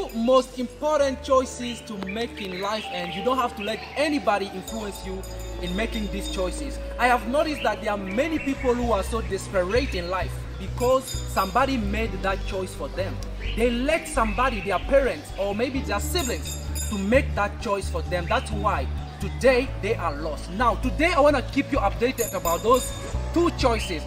two most important choices to make in life, and you don't have to let anybody influence you in making these choices. I have noticed that there are many people who are so desperate in life because somebody made that choice for them. They let somebody, their parents or maybe their siblings, to make that choice for them. That's why today they are lost. Now today I want to keep you updated about those two choices.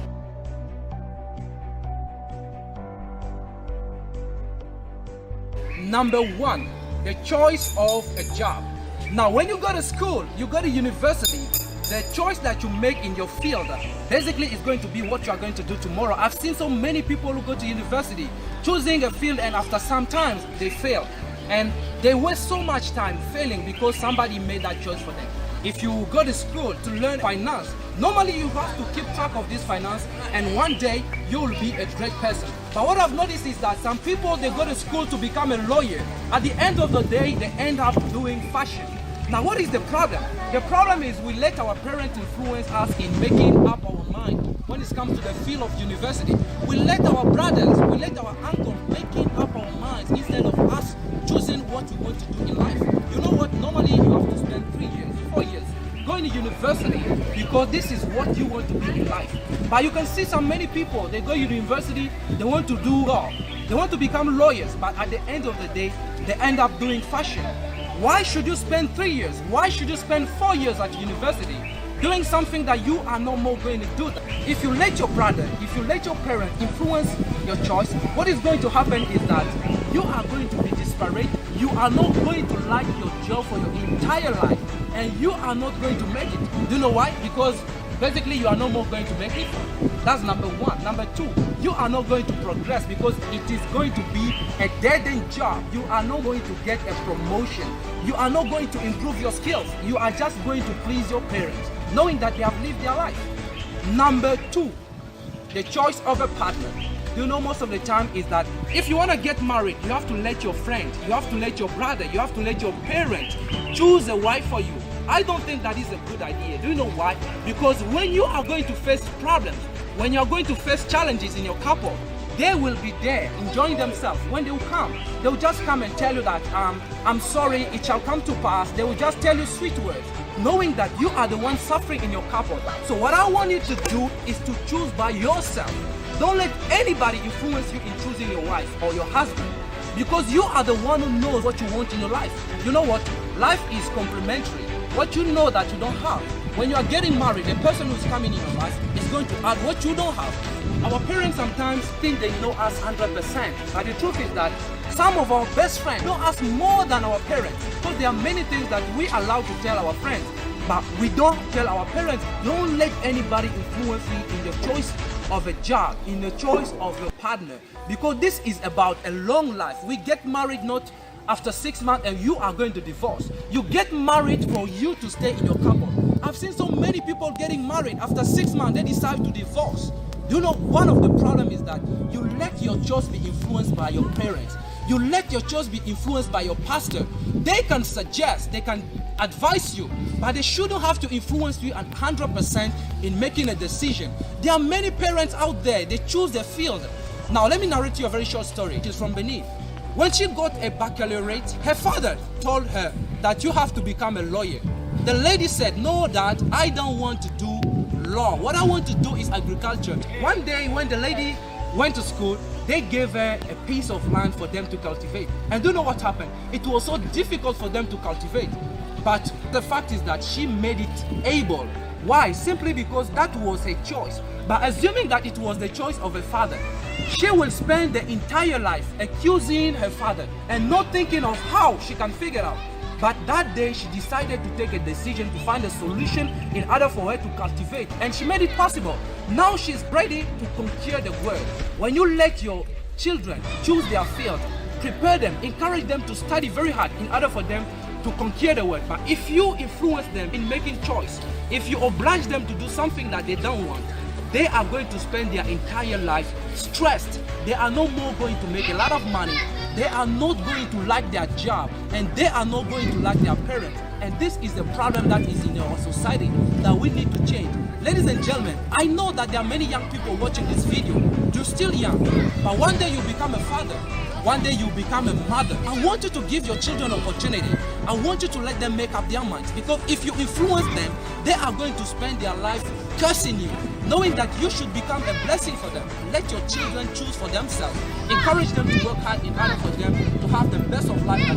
Number one, the choice of a job. Now when you go to school, you go to university, the choice that you make in your field basically is going to be what you are going to do tomorrow. I've seen so many people who go to university choosing a field, and after some time they fail, and they waste so much time failing because somebody made that choice for them. If you go to school to learn finance, normally you have to keep track of this finance, and one day you will be a great person. But what I've noticed is that some people, they go to school to become a lawyer. At the end of the day, they end up doing fashion. Now what is the problem? The problem is we let our parents influence us in making up our mind when it comes to the field of university. We let our brothers, we let our uncles making up our minds instead of us choosing what we want to do in life. You know what? Normally you have to spend 3 years, 4 years going to university because this is what you want to be in life. But you can see so many people, they go to university, they want to do law, they want to become lawyers, but at the end of the day, they end up doing fashion. Why should you spend 3 years? Why should you spend 4 years at university doing something that you are no more going to do? If you let your brother, if you let your parents influence your choice, what is going to happen is that you are going to be disparate. You are not going to like your job for your entire life, and you are not going to make it. Do you know why? Because basically you are no more going to make it. That's number one. Number two, you are not going to progress because it is going to be a dead-end job. You are not going to get a promotion. You are not going to improve your skills. You are just going to please your parents, knowing that they have lived their life. Number two, the choice of a partner. You know, most of the time is that if you want to get married, you have to let your friend, you have to let your brother, you have to let your parents choose a wife for you. I don't think that is a good idea. Do you know why? Because when you are going to face problems, when you are going to face challenges in your couple, they will be there enjoying themselves. When they will come, they will just come and tell you that I'm sorry, it shall come to pass. They will just tell you sweet words, knowing that you are the one suffering in your couple. So what I want you to do is to choose by yourself. Don't let anybody influence you in choosing your wife or your husband, because you are the one who knows what you want in your life. You know what? Life is complementary. What you know that you don't have. When you are getting married, the person who's coming in your life is going to add what you don't have. Our parents sometimes think they know us 100%, but the truth is that some of our best friends know us more than our parents, because there are many things that we are allowed to tell our friends, but we don't tell our parents. Don't let anybody influence you in the choice of a job, in the choice of your partner, because this is about a long life. We get married not after 6 months and you are going to divorce. You get married for you to stay in your couple. I've seen so many people getting married after 6 months, they decide to divorce. You know, one of the problems is that you let your choice be influenced by your parents. You let your choice be influenced by your pastor. They can suggest, they can advise you, but they shouldn't have to influence you 100% in making a decision. There are many parents out there, they choose their field. Now let me narrate you a very short story. It is from Benin. When she got a baccalaureate, her father told her that you have to become a lawyer. The lady said, no, Dad, I don't want to do law. What I want to do is agriculture. One day when the lady went to school, they gave her a piece of land for them to cultivate. And do you know what happened? It was so difficult for them to cultivate. But the fact is that she made it able. Why? Simply because that was her choice. But assuming that it was the choice of her father, she will spend the entire life accusing her father and not thinking of how she can figure out. But that day she decided to take a decision to find a solution in order for her to cultivate, and she made it possible. Now she's ready to conquer the world. When you let your children choose their field, prepare them, encourage them to study very hard in order for them to conquer the world. But if you influence them in making choice, if you oblige them to do something that they don't want, they are going to spend their entire life stressed. They are no more going to make a lot of money. They are not going to like their job, and they are not going to like their parents. And this is the problem that is in our society that we need to change. Ladies and gentlemen, I know that there are many young people watching this video. You're still young, but one day you become a father. One day you become a mother. I want you to give your children opportunity. I want you to let them make up their minds, because if you influence them, they are going to spend their life cursing you, knowing that you should become a blessing for them. Let your children choose for themselves. Encourage them to work hard in order for them to have the best of life